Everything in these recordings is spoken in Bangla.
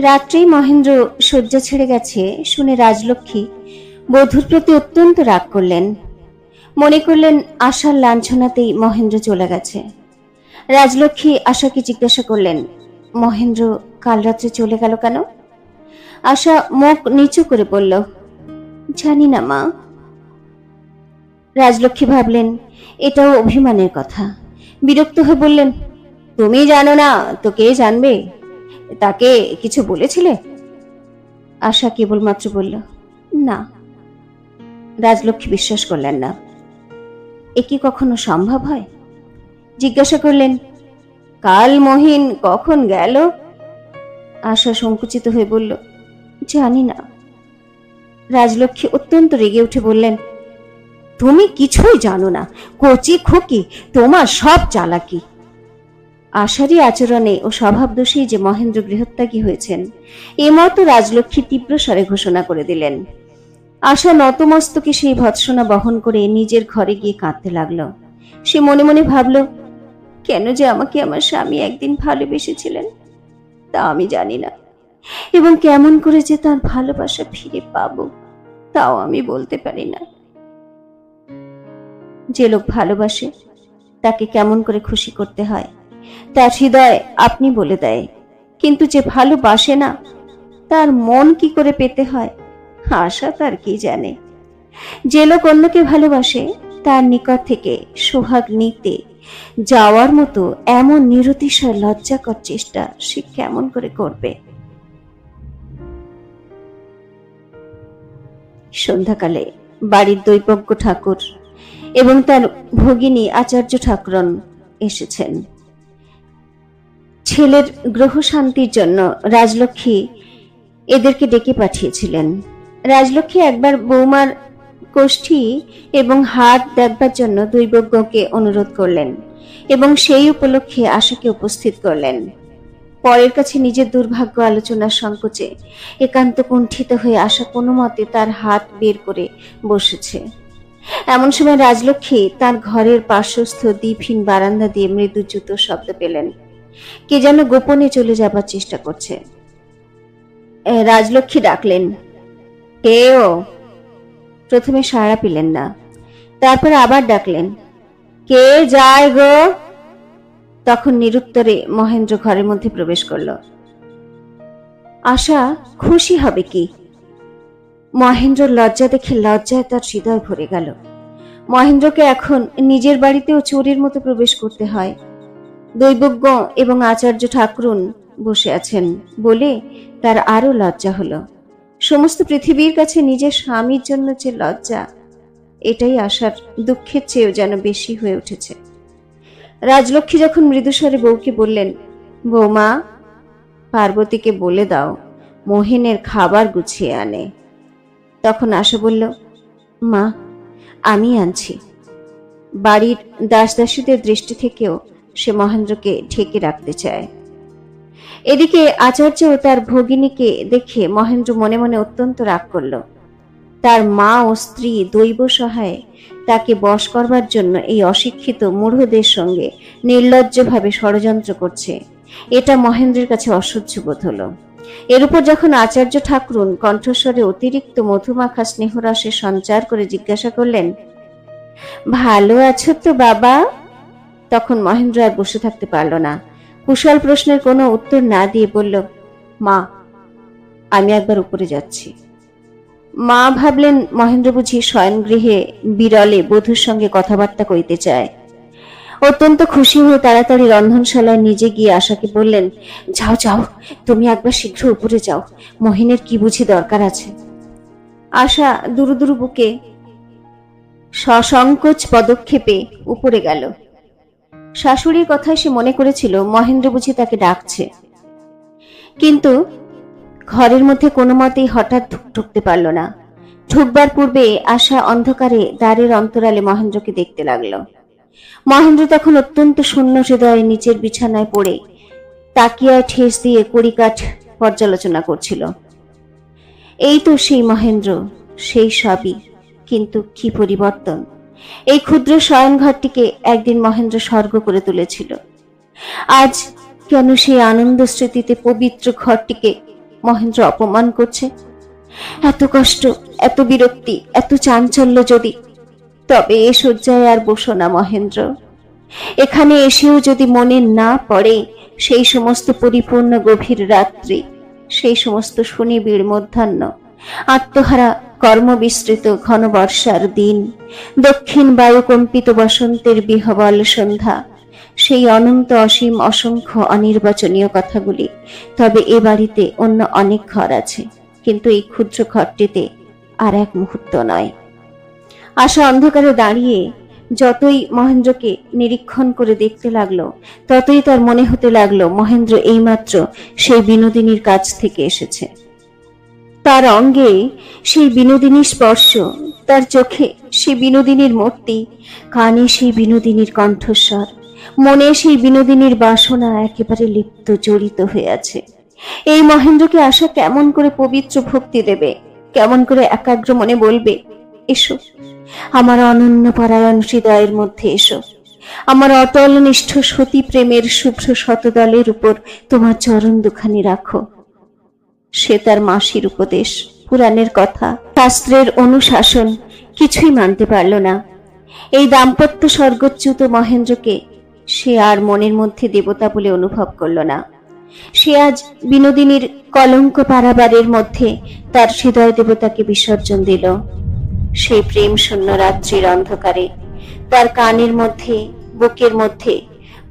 রাত্রেই মহেন্দ্র শয্যা ছেড়ে গেছে শুনে রাজলক্ষ্মী বধূর প্রতি অত্যন্ত রাগ করলেন। মনে করলেন আশার লাঞ্ছনাতেই মহেন্দ্র চলে গেছে। রাজলক্ষ্মী আশাকে জিজ্ঞাসা করলেন, মহেন্দ্র কাল রাত্রে চলে গেল কেন? আশা মুখ নিচু করে বলল, জানি না মা। রাজলক্ষ্মী ভাবলেন এটাও অভিমানের কথা। বিরক্ত হয়ে বললেন, তুমি জানো না তো কে জানবে? তাকে কিছু বলেছিলে? আশা কেবলমাত্র বলল, না। রাজলক্ষ্মী বিশ্বাস করলেন না। এ কি কখনো সম্ভব হয়? জিজ্ঞাসা করলেন, কাল মহিন কখন গেল? আশা সংকুচিত হয়ে বলল, জানি না। রাজলক্ষ্মী অত্যন্ত রেগে উঠে বললেন, তুমি কিছুই জানো না, কচি খুকি, তোমার সব চালাকি। আশারই আচরণে ও স্বভাব দোষেই যে মহেন্দ্র গৃহত্যাগী হয়েছেন এ মতো রাজলক্ষ্মী তীব্র স্বরে ঘোষণা করে দিলেন। আশা নতমস্তকে সেই ভৎসনা বহন করে নিজের ঘরে গিয়ে কাঁদতে লাগলো। সে মনে মনে ভাবল, কেন যে আমাকে আমার স্বামী একদিন ভালোবেসেছিলেন তা আমি জানি না, এবং কেমন করে যে তার ভালোবাসা ফিরে পাবো তাও আমি বলতে পারি না। যে লোক ভালোবাসে তাকে কেমন করে খুশি করতে হয় তার হৃদয় আপনি বলে দেয়, কিন্তু যে ভালোবাসে না তার মন কি করে পেতে হয় আশা তার কি জানে। যে লোক অন্যকে ভালোবাসে তার নিকট থেকে সোহাগ নিতে যাওয়ার মতো এমন নিরতিশয় লজ্জাকর চেষ্টা সে কেমন করে করবে? সন্ধ্যাকালে বাড়ির দৈবজ্ঞ ঠাকুর এবং তার ভগিনী আচার্য ঠাকুরন এসেছেন। ছেলের গ্রহ শান্তির জন্য রাজলক্ষ্মী এদেরকে ডেকে পাঠিয়েছিলেন। রাজলক্ষ্মী একবার বৌমার কোষ্ঠী এবং হাত দেখবার জন্য দৈবজ্ঞকে অনুরোধ করলেন এবং সেই উপলক্ষে আশাকে উপস্থিত করলেন। পরের কাছে নিজের দুর্ভাগ্য আলোচনার সংকোচে একান্ত কুণ্ঠিত হয়ে আশা কোনো মতে তার হাত বের করে বসেছে। এমন সময় রাজলক্ষ্মী তার ঘরের পার্শ্বস্থ দ্বীপহীন বারান্দা দিয়ে মৃদু জুতোর শব্দ পেলেন। কে যেন গোপনে চলে যাবার চেষ্টা করছে। রাজলক্ষ্মী ডাকলেন, কে ও? প্রথমে সাড়া পেলেন না, তারপর আবার ডাকলেন, কে যায় গো? তখন নিরুত্তরে মহেন্দ্র ঘরের মধ্যে প্রবেশ করল। আশা খুশি হবে কি? মহেন্দ্র লজ্জা দেখে লজ্জায় তার হৃদয় ভরে গেল। মহেন্দ্রকে এখন নিজের বাড়িতেও চোরের মতো প্রবেশ করতে হয়। দৈবজ্ঞ এবং আচার্য ঠাকুরুন বসে আছেন বলে তার আরো লজ্জা হলো। সমস্ত পৃথিবীর কাছে নিজের স্বামীর জন্য যে লজ্জা, এটাই আশার দুঃখের চেয়েও যেন বেশি হয়ে উঠেছে। রাজলক্ষ্মী যখন মৃদুস্বরে বউকে বললেন, বৌমা, পার্বতীকে বলে দাও মহিনের খাবার গুছিয়ে আনে, তখন আশা বলল, মা, আমি আনছি। বাড়ির দাসদাসীদের দৃষ্টি থেকেও সে মহেন্দ্রকে ঢেকে রাখতে চায়। এদিকে আচার্য ও তার ভগিনীকে দেখে মহেন্দ্র মনে মনে অত্যন্ত রাগ করল। তার মা ও স্ত্রী দৈব সহায়ে তাকে বশ করবার জন্য এই অশিক্ষিত মূঢ়দের সঙ্গে নির্লজ্জভাবে ষড়যন্ত্র করছে, এটা মহেন্দ্রের কাছে অসহ্য বোধ হল। এর উপর যখন আচার্য ঠাকুরুন কণ্ঠস্বরে অতিরিক্ত মধুমাখা স্নেহরসের সঞ্চার করে জিজ্ঞাসা করলেন, ভালো আছো তো বাবা? তখন মহেন্দ্র আর বসে থাকতে পারল না। কুশল প্রশ্নের কোনো উত্তর না দিয়ে বলল, মা, আমি একবার উপরে যাচ্ছি। মা ভাবলেন মহেন্দ্র বুঝি শয়নগৃহে বিরলে বধূর সঙ্গে কথাবার্তা কইতে চায়। অত্যন্ত খুশি হয়ে তাড়াতাড়ি রন্ধনশালায় নিজে গিয়ে আশাকে বললেন, যাও যাও, তুমি একবার শীঘ্র উপরে যাও, মহিনের কি বুঝি দরকার আছে। আশা দুরু দুরু বুকে সসংকোচ পদক্ষেপে উপরে গেল। শাশুড়ির কথায় সে মনে করেছিল মহেন্দ্র বুঝি তাকে ডাকছে, কিন্তু ঘরের মধ্যে কোনো মতেই হঠাৎ ঢুকতে পারল না। ঢুকবার পূর্বে আশা অন্ধকারে দ্বারের অন্তরালে মহেন্দ্রকে দেখতে লাগল। মহেন্দ্র তখন অত্যন্ত শূন্য হৃদয়ে নিচের বিছানায় পড়ে তাকিয়ায় ঠেস দিয়ে কড়িকাঠ পর্যালোচনা করছিল। এই তো সেই মহেন্দ্র, সেই সবই, কিন্তু কি পরিবর্তন! এই ক্ষুদ্র শয়নঘরটিকে একদিন মহেন্দ্র স্বর্গ করে তুলেছিল, আজ কেন সেই আনন্দ স্মৃতিতে পবিত্র ঘরটিকে মহেন্দ্র অপমান করছে। এত কষ্ট, এত বিরক্তি, এত চাঞ্চল্য যদি, তবে এ শয্যায় আর বসো না মহেন্দ্র। এখানে এসেও যদি মনে না পড়ে সেই সমস্ত পরিপূর্ণ গভীর রাত্রি, সেই সমস্ত সুনিবিড় মধ্যাহ্ন, আত্মহারা কর্মবিস্তৃত ঘন বর্ষার দিন, দক্ষিণ বায়ুকম্পিত বসন্তের বিহবল সন্ধ্যা, সেই অনন্ত অসীম অসংখ্য অনির্বাচনীয় কথাগুলি, তবে এ বাড়িতে অন্য অনেক ঘর আছে, কিন্তু এই ক্ষুদ্র ঘরটিতে আর এক মুহূর্ত নয়। আশা অন্ধকারে দাঁড়িয়ে যতই মহেন্দ্রকে নিরীক্ষণ করে দেখতে লাগলো, ততই তার মনে হতে লাগলো মহেন্দ্র এইমাত্র সেই বিনোদিনীর কাছ থেকে এসেছে। তার অঙ্গে সেই বিনোদিনীর স্পর্শ, তার চোখে সেই বিনোদিনীর মূর্তি, কানে সেই বিনোদিনীর কণ্ঠস্বর, মনে সেই বিনোদিনীর বাসনা একেবারে লিপ্ত জড়িত হয়ে আছে। এই মহেন্দ্রকে আশা কেমন করে পবিত্র ভক্তি দেবে, কেমন করে একাগ্র মনে বলবে, এসো আমার অনন্য পরায়ণ হৃদয়ের মধ্যে, এসো আমার অটল নিষ্ঠ সতী প্রেমের শুভ্র শতদলের উপর তোমার চরণ দুখানি রাখো। সে তার মাসির উপদেশ, পুরাণের কথা, শাস্ত্রের অনুশাসন কিছুই মানতে পারল না। এই দাম্পত্য স্বর্গচ্যুত মহেন্দ্রকে সে আর মনের মধ্যে দেবতা বলে অনুভব করল না। সে আজ বিনোদিনীর কলঙ্ক পারাবারের মধ্যে তার হৃদয় দেবতাকে বিসর্জন দিল। সেই প্রেম শূন্য রাত্রির অন্ধকারে তার কানের মধ্যে, বুকের মধ্যে,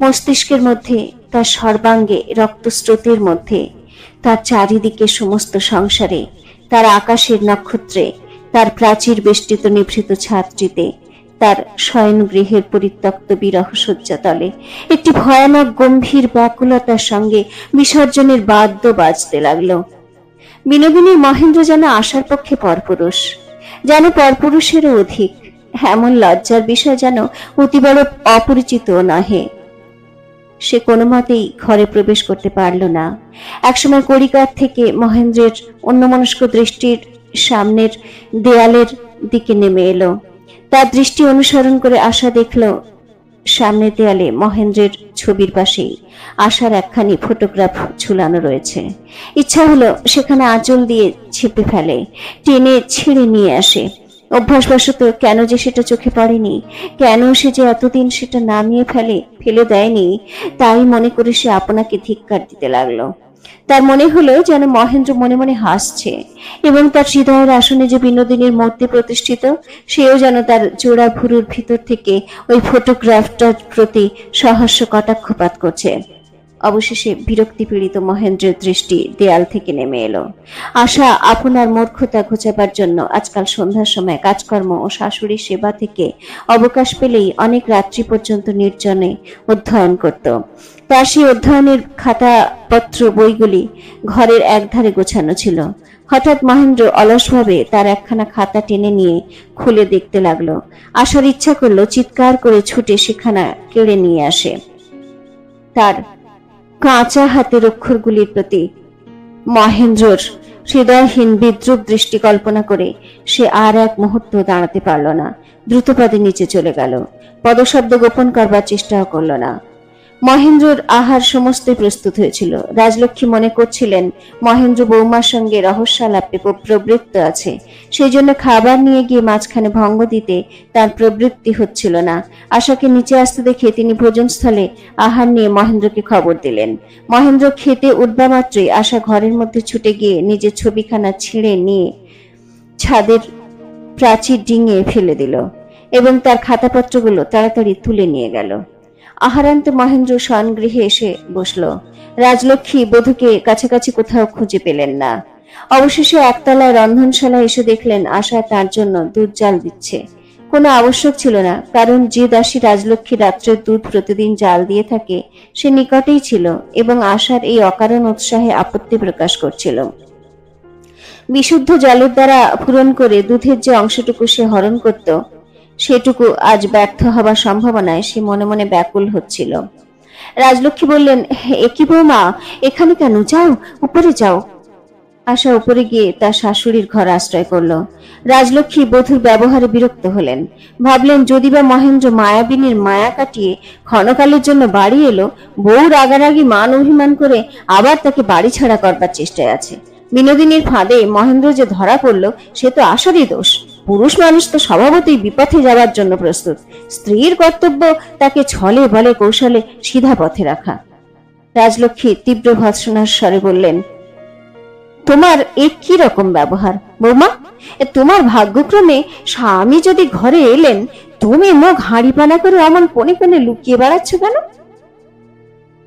মস্তিষ্কের মধ্যে, তার সর্বাঙ্গে রক্তস্রোতের মধ্যে, তার চারিদিকে সমস্ত সংসারে, তার আকাশের নক্ষত্রে, তার প্রাচীর বেষ্টিত নিভৃত ছাদটিতে, তার শয়ন গৃহের পরিত্যক্ত বিরহ শয্যাতলে একটি ভয়ানক গম্ভীর ব্যাকুলতার সঙ্গে বিসর্জনের বাদ্য বাজতে লাগল। বিনোদিনীর মহেন্দ্র যেন আশার পক্ষে পরপুরুষ, যেন পরপুরুষেরও অধিক, এমন লজ্জার বিষয় যেন অতিবড় অপরিচিত নহে। সে কোনো মতেই ঘরে প্রবেশ করতে পারল না। একসময় কড়িকার থেকে মহেন্দ্রের অন্যমনস্ক দৃষ্টির সামনের দেয়ালের দিকে নেমে এলো। তার দৃষ্টি অনুসরণ করে আশা দেখল সামনের দেয়ালে মহেন্দ্রের ছবির পাশেই আশার একখানি ফটোগ্রাফ ঝুলানো রয়েছে। ইচ্ছা হলো সেখানে আঁচল দিয়ে ছিপে ফেলে, টেনে ছিঁড়ে নিয়ে আসে। অভ্যাসবশত কেন যে সেটা চোখে পড়েনি, কেন সে যে এতদিন সেটা নামিয়ে ফেলে দেয়নি, তাই মনে করে সে আপনাকে ধিক্কার দিতে লাগলো। তার মনে হলো যেন মহেন্দ্র মনে মনে হাসছে, এবং তার হৃদয়ের আসনে যে বিনোদিনীর মূর্তি প্রতিষ্ঠিত, সেও যেন তার জোড়া ভুরুর ভিতর থেকে ওই ফটোগ্রাফটার প্রতি সহাস্য কটাক্ষপাত করছে। অবশেষে বিরক্তি পীড়িত মহেন্দ্রের দৃষ্টি দেয়াল থেকে নেমে এলো। আশা আপনার মূর্খতা ঘোচাবার জন্য আজকাল সন্ধ্যার সময় কাজকর্ম ও শাশুড়ির সেবা থেকে অবকাশ পেলেই অনেক রাত্রি পর্যন্ত নির্জনে অধ্যয়ন করত। তার সেই অধ্যয়নের খাতাপত্র বইগুলি ঘরের একধারে গোছানো ছিল। হঠাৎ মহেন্দ্র অলসভাবে তার একখানা খাতা টেনে নিয়ে খুলে দেখতে লাগলো। আশার ইচ্ছা করলো চিৎকার করে ছুটে সেখানা কেড়ে নিয়ে আসে। তার কাঁচা হাতের অক্ষরগুলির প্রতি মহেন্দ্রর হৃদয়হীন বিদ্রুপ দৃষ্টি কল্পনা করে সে আর এক মুহূর্ত দাঁড়াতে পারল না। দ্রুতপদে নিচে চলে গেল। পদশব্দ গোপন করবার চেষ্টাও করল না। মহেন্দ্রর আহার সমস্তই প্রস্তুত হয়েছিল। রাজলক্ষ্মী মনে করছিলেন মহেন্দ্র বৌমার সঙ্গে রহস্যালাপে প্রবৃত্ত আছে, সেই জন্য খাবার নিয়ে গিয়ে মাঝখানে ভঙ্গ দিতে তার প্রবৃত্তি হচ্ছিল না। আশাকে নিচে আসতে দেখে তিনি ভোজনস্থলে আহার নিয়ে মহেন্দ্রকে খবর দিলেন। মহেন্দ্র খেতে উঠবা মাত্রই আশা ঘরের মধ্যে ছুটে গিয়ে নিজের ছবিখানা ছিঁড়ে নিয়ে ছাদের প্রাচীর ডিঙিয়ে ফেলে দিল এবং তার খাতাপত্রগুলো তাড়াতাড়ি তুলে নিয়ে গেল। আহারান্তে মহেন্দ্র শয়ন গৃহে এসে বসল। রাজলক্ষ্মী বধূকে কাছাকাছি কোথাও খুঁজে পেলেন না। অবশেষে একতলায় রন্ধনশালায় এসে দেখলেন আশা তার জন্য দুধ জাল দিচ্ছে। কোনো আবশ্যক ছিল না, কারণ যে দাসী রাজলক্ষ্মী রাত্রের দুধ প্রতিদিন জাল দিয়ে থাকে সে নিকটেই ছিল এবং আশার এই অকারণ উৎসাহে আপত্তি প্রকাশ করছিল। বিশুদ্ধ জলের দ্বারা পূরণ করে দুধের যে অংশটুকু সে হরণ করত, সেটুকু আজ ব্যর্থ হবার সম্ভাবনায় সে মনে মনে ব্যাকুল হচ্ছিল। রাজলক্ষ্মী বললেন, একি বৌমা, এখানে কেন? যাও, উপরে যাও। আশা উপরে গিয়ে তার শাশুড়ির ঘর আশ্রয় করল। রাজলক্ষ্মী বধূর ব্যবহারে বিরক্ত হলেন। ভাবলেন যদি বা মহেন্দ্র মায়াবিনীর মায়া কাটিয়ে ক্ষণকালের জন্য বাড়ি এলো, বউ রাগারাগি মান অভিমান করে আবার তাকে বাড়ি ছাড়া করবার চেষ্টায় আছে। বিনোদিনীর ফাঁদে মহেন্দ্র যে ধরা পড়ল সে তো আশারই দোষ। পুরুষ মানুষ তো স্বভাবতই বিপথে যাওয়ার জন্য প্রস্তুত। স্ত্রীর কর্তব্য তাকে ছলে বলে কৌশলে সিধা পথে রাখা। রাজলক্ষ্মী তীব্র ভর্ৎসনার স্বরে বললেন, তোমার এ কি রকম ব্যবহার বৌমা? তোমার ভাগ্যক্রমে স্বামী যদি ঘরে এলেন, তুমি মুখ হাঁড়িপানা করে অমন কোণে কোণে লুকিয়ে বেড়াচ্ছ কেন?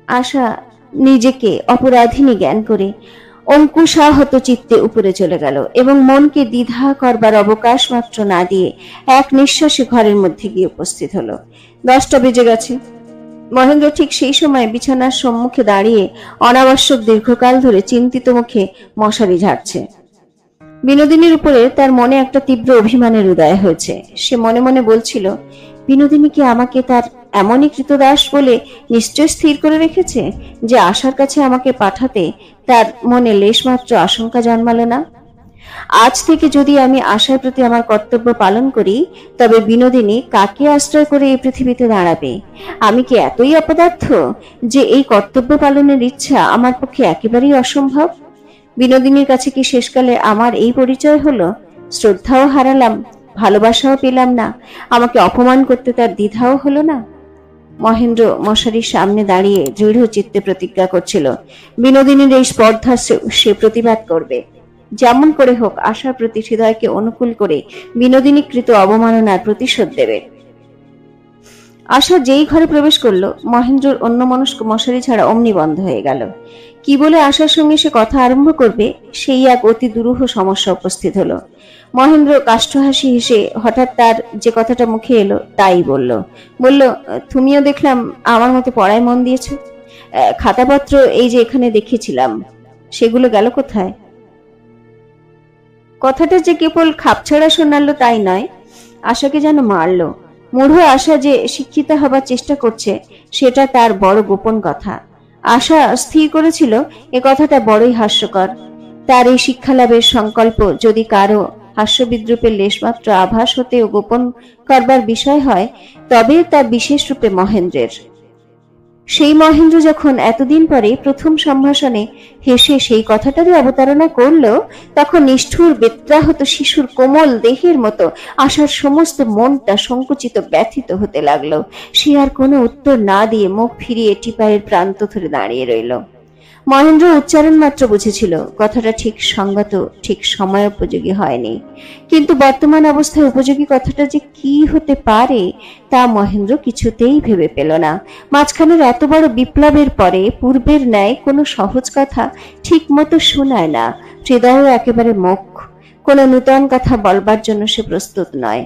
আশা নিজেকে অপরাধিনী জ্ঞান করে অঙ্কুশাহত চিত্তে উপরে চলে গেল এবং মনকে দ্বিধা করবার অবকাশ মাত্র না দিয়ে এক নিঃশ্বাসে ঘরের মধ্যে গিয়ে উপস্থিত হলো। 10টা বেজে গেছে। মহেন্দ্র ঠিক সেই সময় বিছানার সম্মুখে দাঁড়িয়ে অনাবশ্যক দীর্ঘকাল ধরে চিন্তিত মুখে মশারি ঝাড়ছে। বিনোদিনীর উপরে তার মনে একটা তীব্র অভিমানের উদয় হয়েছে। সে মনে মনে বলছিল, বিনোদিনী কি আমাকে তার এমনই কৃতদাস বলে নিশ্চয় স্থির করে রেখেছে যে আশার কাছে আমাকে পাঠাতে তার মনে লেশমাত্র আশঙ্কা জন্মালো না? আজ থেকে যদি আমি আশার প্রতি আমার কর্তব্য পালন করি, তবে বিনোদিনী কাকে আশ্রয় করে এই পৃথিবীতে দাঁড়াবে? আমি কি এতই অপদার্থ যে এই কর্তব্য পালনের ইচ্ছা আমার পক্ষে একেবারেই অসম্ভব? বিনোদিনীর কাছে কি শেষকালে আমার এই পরিচয় হলো? শ্রদ্ধাও হারালাম, ভালোবাসাও পেলাম না, আমাকে অপমান করতে তার দ্বিধাও হলো না। মহেন্দ্র মশারির সামনে দাঁড়িয়ে দৃঢ় চিত্তে প্রতিজ্ঞা করছিল, বিনোদিনীর এই স্পর্ধা সে প্রতিবাদ করবে। যেমন করে হোক আশার প্রতি হৃদয়কে অনুকূল করে বিনোদিনীকৃত অবমাননার প্রতিশোধ দেবে। আশা যেই ঘরে প্রবেশ করলো, মহেন্দ্রর অন্যমনস্ক মশারি ছাড়া অমনি বন্ধ হয়ে গেল। কি বলে আশার সঙ্গে সে কথা আরম্ভ করবে, সেই এক অতি দুরূহ সমস্যা উপস্থিত হলো। মহেন্দ্র কাষ্ঠহাসি হেসে হঠাৎ তার যে কথাটা মুখে এলো তাই বলল, তুমিও দেখলাম আমার মতো পড়ায় মন দিয়েছ। খাতাপত্র এই যে এখানে দেখেছিলাম, সেগুলো গেল কোথায়? কথাটা যে কেবল খাপছাড়া শোনালো তাই নয়, আশাকে যেন মারলো। মূঢ় আশা যে শিক্ষিতা হবার চেষ্টা করছে সেটা তার বড় গোপন কথা। আশা স্থির করেছিল এ কথাটা বড়ই হাস্যকর। তার এই শিক্ষালাভের সংকল্প যদি কারো হাস্যবিদ্রুপের লেশমাত্র আভাস হতেও গোপন করবার বিষয় হয়, তবে তা বিশেষ রূপে মহেন্দ্রের। সেই মহেন্দ্র যখন এতদিন পরে প্রথম সম্ভাষণে হেসে সেই কথাটারই অবতারণা করল, তখন নিষ্ঠুর বেত্রাহত শিশুর কোমল দেহের মতো আশার সমস্ত মনটা সংকুচিত ব্যথিত হতে লাগলো। সে আর কোনো উত্তর না দিয়ে মুখ ফিরিয়ে টিপাইয়ের প্রান্ত ধরে দাঁড়িয়ে রইল। মহেন্দ্র উচ্চারণ মাত্র বুঝেছিল কথাটা ঠিক সঙ্গত, ঠিক সময়োপযোগী হয়নি, কিন্তু বর্তমান অবস্থায় উপযোগী কথাটা যে কি হতে পারে তা মহেন্দ্র কিছুতেই ভেবে পেল না। মাঝখানের এত বড় বিপ্লবের পরে পূর্বের ন্যায় কোনো সহজ কথা ঠিক মতো শোনায় না। হৃদয়ও একেবারে মুখ, কোনো নূতন কথা বলবার জন্য সে প্রস্তুত নয়।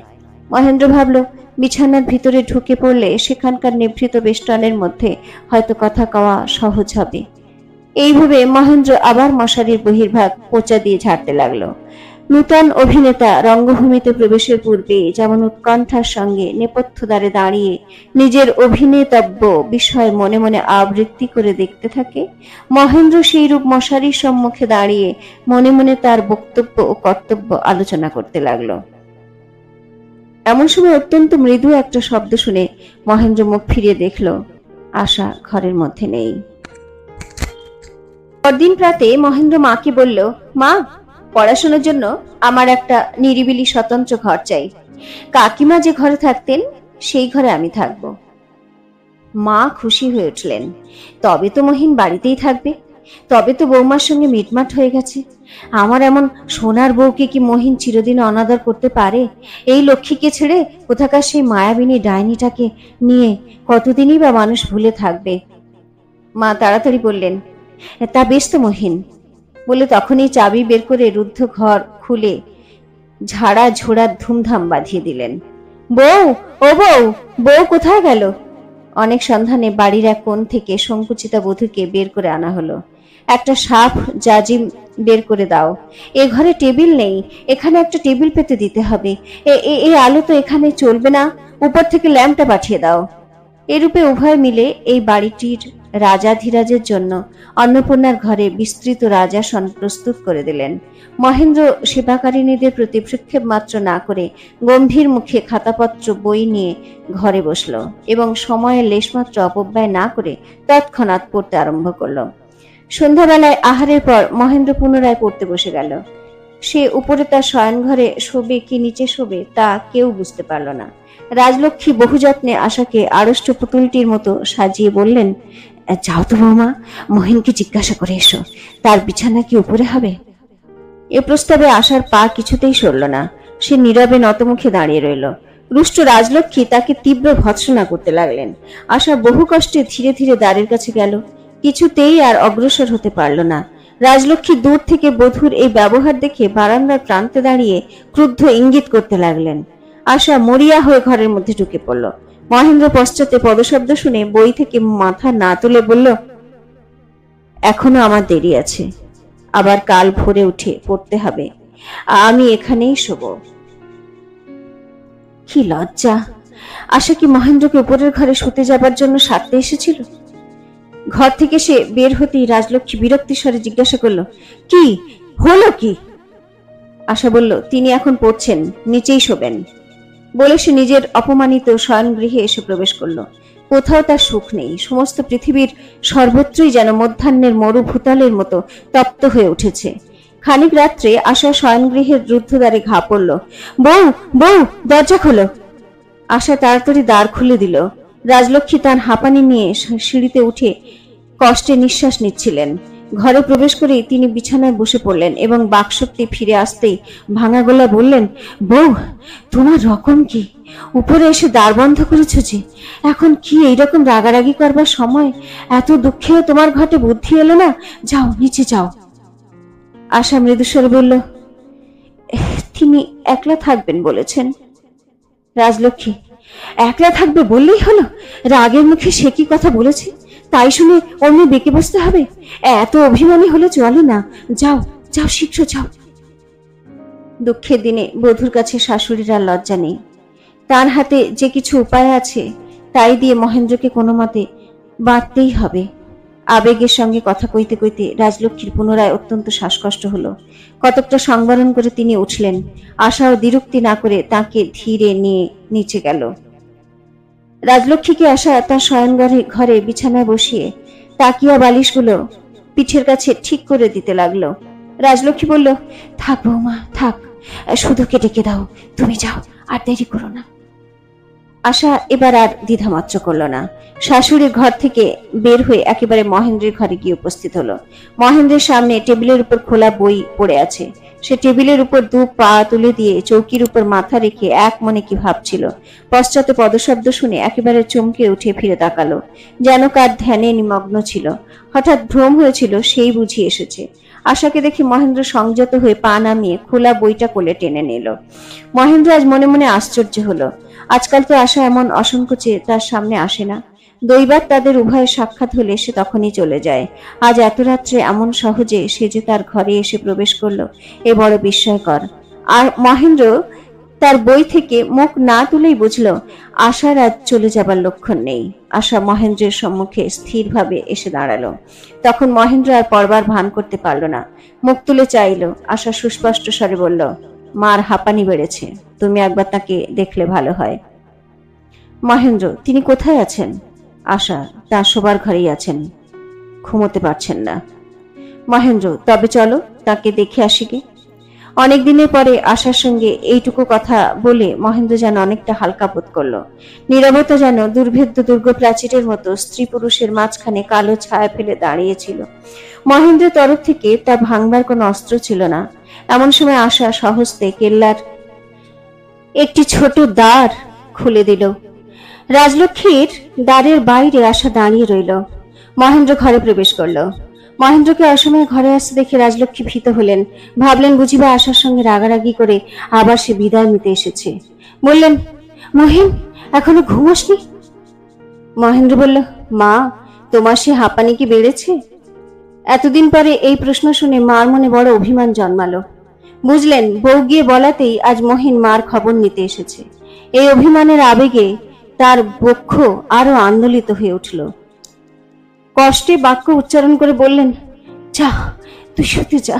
মহেন্দ্র ভাবল, বিছানার ভিতরে ঢুকে পড়লে সেখানকার নিভৃত বেষ্টনের মধ্যে হয়তো কথা কওয়া সহজ হবে। এইভাবে মহেন্দ্র আবার মশারির বহির্ভাগ পোঁচা দিয়ে ঝাড়তে লাগলো। নূতন অভিনেতা রঙ্গভূমিতে প্রবেশের পূর্বে যেমন উৎকণ্ঠার সঙ্গে নেপথ্য দ্বারে দাঁড়িয়ে নিজের অভিনেতব্য বিষয় মনে মনে আবৃত্তি করে দেখতে থাকে, মহেন্দ্র সেই রূপ মশারির সম্মুখে দাঁড়িয়ে মনে মনে তার বক্তব্য ও কর্তব্য আলোচনা করতে লাগলো। এমন সময় অত্যন্ত মৃদু একটা শব্দ শুনে মহেন্দ্র মুখ ফিরিয়ে দেখল, আশা ঘরের মধ্যে নেই। পরদিন প্রাতে মহেন্দ্র মাকে বলল, মা, পড়াশোনার জন্য আমার একটা নিরিবিলি স্বতন্ত্র ঘর চাই। কাকিমা যে ঘরে থাকতেন সেই ঘরে আমি থাকব। মা খুশি হয়ে উঠলেন। তবে তো মহিন বাড়িতেই থাকবে, তবে তো বৌমার সঙ্গে মিটমাট হয়ে গেছে। আমার এমন সোনার বউকে কি মহিন চিরদিন অনাদর করতে পারে? এই লক্ষ্মীকে ছেড়ে কোথাকার সেই মায়াবিনী ডাইনিটাকে নিয়ে কতদিনই বা মানুষ ভুলে থাকবে। মা তাড়াতাড়ি বললেন, তা বেশ তো মহিন, বলে তখনই চাবি বের করে রুদ্ধ ঘর খুলে ঝাড়া ঝোড়ার ধুমধাম বাঁধিয়ে দিলেন। বউ, ও বউ, বউ কোথায় গেল? অনেক সন্ধানে বাড়ির এক কোণ থেকে সংকুচিতা বধূকে বের করে আনা হলো। একটা সাফ জাজিম বের করে দাও। এ ঘরে টেবিল নেই, এখানে একটা টেবিল পেতে দিতে হবে। এই আলো তো এখানে চলবে না, উপর থেকে ল্যাম্পটা পাঠিয়ে দাও। এরূপে উভয় মিলে এই বাড়িটির রাজাধিরাজের জন্য অন্নপূর্ণার ঘরে বিস্তৃত রাজাসন প্রস্তুত করে দিলেন। মহেন্দ্র সেবাকারিণীদের প্রতি ভ্রুক্ষেপ মাত্র না করে গম্ভীর মুখে খাতাপত্র বই নিয়ে ঘরে বসল এবং সময়ের লেশমাত্র অপব্যয় না করে তৎক্ষণাৎ পড়তে আরম্ভ করল। সন্ধ্যাবেলায় আহারের পর মহেন্দ্র পুনরায় পড়তে বসে গেল। সে উপরে তার শয়ন ঘরে শোবে কি নিচে শোবে তা কেউ বুঝতে পারল না। রাজলক্ষ্মী বহু যত্নে আশাকে আড়ষ্ট পুতুলটির মতো সাজিয়ে বললেন, যাও তো বৌমা, মহিনকে জিজ্ঞাসা করে এসো, তার বিছানা কি উপরে হবে? এ প্রস্তাবে আশার পা কিছুতেই সরল না। সে নীরবে নতমুখে দাঁড়িয়ে রইল। রুষ্ট রাজলক্ষ্মী তাকে তীব্র ভৎসনা করতে লাগলেন। আশা বহু কষ্টে ধীরে ধীরে দ্বারের কাছে গেল, কিছুতেই আর অগ্রসর হতে পারল না। রাজলক্ষ্মী দূর থেকে বধূর এই ব্যবহার দেখে বারান্দার প্রান্তে দাঁড়িয়ে ক্রুদ্ধ ইঙ্গিত করতে লাগলেন। আশা মরিয়া হয়ে ঘরের মধ্যে ঢুকে পড়ল। মহেন্দ্র পশ্চাতে পদশব্দ শুনে বই থেকে মাথা না তুলে বলল, এখনো আমার দেরি আছে, আবার কাল ভোরে উঠে পড়তে হবে, আমি এখানেই শোব। কি লজ্জা! আশা কি মহেন্দ্রকে উপরের ঘরে শুতে যাবার জন্য সারতে এসেছিল? ঘর থেকে সে বের হতেই রাজলক্ষ্মী বিরক্তি স্বরে জিজ্ঞাসা করল, কি হলো কি? আশা বলল, তিনি এখন পড়ছেন, নিচেই শোবেন। বলে সে নিজের অপমানিত শয়ন গৃহে এসে প্রবেশ করল। কোথাও তার সুখ নেই। সমস্ত পৃথিবীর সর্বত্রই যেন মধ্যাহ্নের মরুভূতলের মতো তপ্ত হয়ে উঠেছে। খানিক রাত্রে আশা শয়নগৃহের রুদ্ধদ্বারে ঘা পড়ল। বউ, বউ, দরজা খোলো। আশা তাড়াতাড়ি দ্বার খুলে দিল। রাজলক্ষ্মী তার হাঁপানি নিয়ে সিঁড়িতে উঠে কষ্টে নিঃশ্বাস নিচ্ছিলেন। ঘরে প্রবেশ করেই তিনি বিছানায় বসে পড়লেন এবং বাকশক্তি ফিরে আসতেই ভাঙা গলা বললেন, বউ, তোমার রকম কি? উপরে এসে দ্বার বন্ধ করেছ যে, এখন কি এইরকম রাগারাগি করবার সময়? এত দুঃখেও তোমার ঘটে বুদ্ধি এলো না? যাও, নিচে যাও। আশা মৃদুস্বরে বলল, তিনি একলা থাকবেন বলেছেন। রাজলক্ষ্মী, একলা থাকবে বললেই হলো? রাগের মুখে সে কি কথা বলেছে তাই শুনে অমনি বেঁকে বসতে হবে? এত অভিমানী হলে চলে না। যাও, যাও, শীঘ্র যাও। দুঃখের দিনে বধূর কাছে শাশুড়ির আর লজ্জা নেই। তার হাতে যে কিছু উপায় আছে তাই দিয়ে মহেন্দ্রকে কোনো মতে বাঁধতেই হবে। আবেগের সঙ্গে কথা কইতে কইতে রাজলক্ষ্মীর পুনরায় অত্যন্ত শ্বাসকষ্ট হলো। কতকটা সংবরণ করে তিনি উঠলেন। আশাও দ্বিরুক্তি না করে তাকে ধীরে নিয়ে নিচে গেল। রাজলক্ষ্মীকে আশা তার শয়ন ঘরে বিছানায় বসিয়ে তাকিয়া বালিশগুলো পিঠের কাছে ঠিক করে দিতে লাগলো। রাজলক্ষ্মী বলল, থাক বৌমা, থাক, শুধু ডেকে দাও, তুমি যাও, আর দেরি করো না। আশা এবার আর দ্বিধামাত্র করল না। শাশুড়ির ঘর থেকে বের হয়ে একেবারে মহেন্দ্রের ঘরে গিয়ে উপস্থিত হলো। মহেন্দ্রের সামনে টেবিলের উপর খোলা বই পড়ে আছে। সে টেবিলের উপর দু পা তুলে দিয়ে চৌকির উপর মাথা রেখে এক মনে কি ভাবছিল। পশ্চাতে পদশব্দ শুনে একেবারে চমকে উঠে ফিরে তাকালো, যেন কার ধ্যানে নিমগ্ন ছিল। হঠাৎ ভ্রম হয়েছিল, সেই বুঝি এসেছে। আশাকে দেখে মহেন্দ্র সংযত হয়ে পা নামিয়ে খোলা বইটা কোলে টেনে নিল। মহেন্দ্র আজ মনে মনে আশ্চর্য হলো। আজকাল তো আশা এমন অসংকোচে তার সামনে আসে না। দৈবাত তাদের উভয়ের সাক্ষাৎ হলে সে তখনই চলে যায়। আজ এত রাত্রে এমন সহজে সে যে তার ঘরে এসে প্রবেশ করলো, এ বড় বিস্ময়কর। আর মহেন্দ্র তার বই থেকে মুখ না তুলেই বুঝল আশার আজ চলে যাবার লক্ষণ নেই। আশা মহেন্দ্রের সম্মুখে স্থিরভাবে এসে দাঁড়ালো। তখন মহেন্দ্র আর পড়বার ভান করতে পারল না, মুখ তুলে চাইল। আশা সুস্পষ্ট স্বরে বলল, মার হাঁপানি বেড়েছে, তুমি একবার তাকে দেখলে ভালো হয়। মহেন্দ্র, তিনি কোথায় আছেন? আশা, তার শোবার ঘরেই আছেন, ঘুমোতে পারছেন না। মহেন্দ্র, তবে চলো তাকে দেখে আসি গে। অনেক দিনের পরে আশার সঙ্গে এইটুকু কথা বলে মহেন্দ্র যেন অনেকটা হালকা বোধ করলো। নীরবতা যেন দুর্ভেদ্য দুর্গ প্রাচীরের মতো স্ত্রী পুরুষের মাঝখানে কালো ছায়া ফেলে দাঁড়িয়েছিল। মহেন্দ্রের তরফ থেকে তা ভাঙবার কোনো অস্ত্র ছিল না। এমন সময় আশা সহস্তে কেল্লার একটি ছোট দ্বার খুলে দিল। রাজলক্ষ্মীর দ্বারের বাইরে আশা দাঁড়িয়ে রইল। মহেন্দ্র ঘরে প্রবেশ করল। মহেন্দ্রকে অসময়ে ঘরে আসতে দেখে রাজলক্ষ্মী ভীত হলেন। ভাবলেন বুঝিবা আশার সঙ্গে রাগারাগি করে আবার সে বিদায় নিতে এসেছে। বললেন, মহিন, এখনো ঘুমোসনি? মহেন্দ্র বলল, মা, তোমার সে হাঁপানি কি বেড়েছে? এতদিন পরে এই প্রশ্ন শুনে মার মনে বড় অভিমান জন্মালো। বুঝলেন বউ গিয়ে বলাতেই আজ মহিন মার খবর নিতে এসেছে। এই অভিমানের আবেগে তার বক্ষ আরো আন্দোলিত হয়ে উঠল। কষ্টে বাক্য উচ্চারণ করে বললেন, যা, তুই শুতে যা,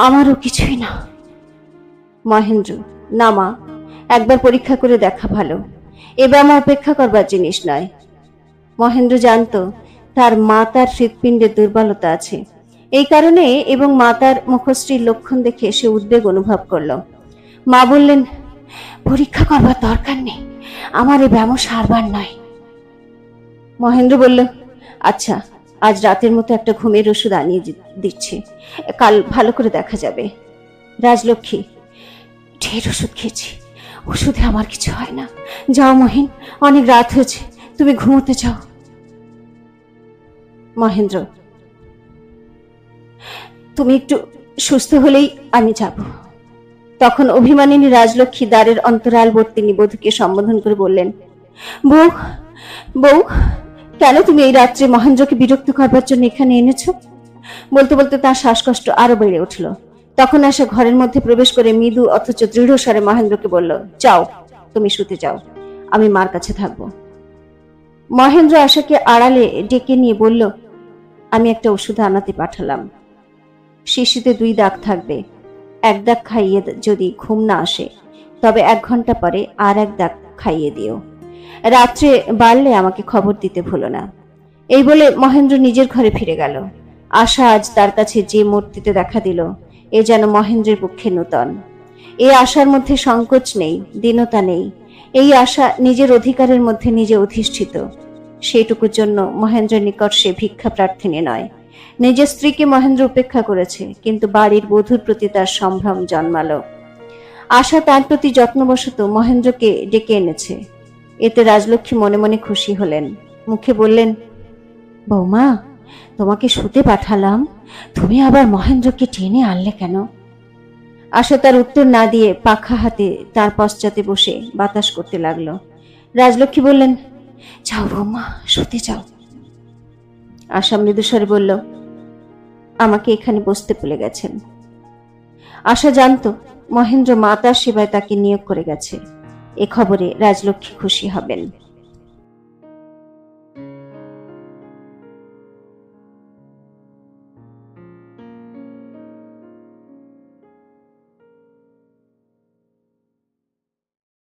আমারও কিছুই না। মহেন্দ্র, না মা, একবার পরীক্ষা করে দেখা ভালো, এ ব্যামা অপেক্ষা করবার জিনিস নয়। মহেন্দ্র জানত তার মা তার হৃৎপিণ্ডে দুর্বলতা আছে। এই কারণে এবং মাতার মুখশ্রীর লক্ষণ দেখে সে উদ্বেগ অনুভব করল। মা বললেন, পরীক্ষা করবার দরকার নেই, আমার এই ব্যামো সারবার নয়। মহেন্দ্র বলল, আচ্ছা, আজ রাতের মতো একটা ঘুমের ওষুধ আনিয়ে দিচ্ছি, কাল ভালো করে দেখা যাবে। রাজলক্ষ্মী, ঢের ওষুধ খেয়েছি, ওষুধে আমার কিছু হয় না। যাও মহিন, অনেক রাত হয়েছে, তুমি ঘুমোতে যাও। মহেন্দ্র, তুমি একটু সুস্থ হলেই আমি যাব। তখন অভিমানিনী রাজলক্ষ্মী দ্বারের অন্তরালবর্তিনী বধূকে সম্বোধন করে বললেন, বউ, বউ, কেন তুমি এই রাত্রে মহেন্দ্রকে বিরক্ত করবার জন্য এখানে এনেছ? বলতে বলতে তার শ্বাসকষ্ট আরো বেড়ে উঠল। তখন আশা ঘরের মধ্যে প্রবেশ করে মৃদু অথচ দৃঢ় স্বরে মহেন্দ্রকে বলল, যাও, তুমি শুতে যাও, আমি মার কাছে থাকবো। মহেন্দ্র আশাকে আড়ালে ডেকে নিয়ে বলল, আমি একটা ওষুধ আনাতে পাঠালাম, শিশিতে 2 দাগ থাকবে। 1 দাগ খাইয়ে যদি ঘুম না আসে তবে 1 ঘন্টা পরে আর 1 দাগ খাইয়ে দিও। রাত্রে বাড়লে আমাকে খবর দিতে ভুলো না। এই বলে মহেন্দ্র নিজের ঘরে ফিরে গেল। আশা আজ তার কাছে যে মূর্তিতে দেখা দিল, এ যেন মহেন্দ্রের পক্ষে নূতন। এই আশার মধ্যে সংকোচ নেই, দীনতা নেই। এই আশা নিজের অধিকারের মধ্যে নিজে অধিষ্ঠিত। সেইটুকুর জন্য মহেন্দ্রের নিকট সে ভিক্ষা প্রার্থিনী নয়। নিজের স্ত্রীকে মহেন্দ্র উপেক্ষা করেছে, কিন্তু বাড়ির বধূর প্রতি তার সম্ভ্রম জন্মালো। আশা তার প্রতি যত্নবশত মহেন্দ্রকে ডেকে এনেছে। এতে রাজলক্ষ্মী মনে মনে খুশি হলেন। মুখে বললেন, বৌমা, তোমাকে শুতে পাঠালাম, তুমি আবার মহেন্দ্রকে টেনে আনলে কেন? আশা তার উত্তর না দিয়ে পাখা হাতে তার পশ্চাতে বসে বাতাস করতে লাগলো। রাজলক্ষ্মী বললেন, যাও বৌমা, শুতে যাও। আশা মৃদুস্বরে বলল, আমাকে এখানে বসতে ভুলে গেছেন। আশা জানত মহেন্দ্র মাতার সেবায় তাকে নিয়োগ করে গেছে। এ খবরে রাজলক্ষ্মী খুশি হবেন।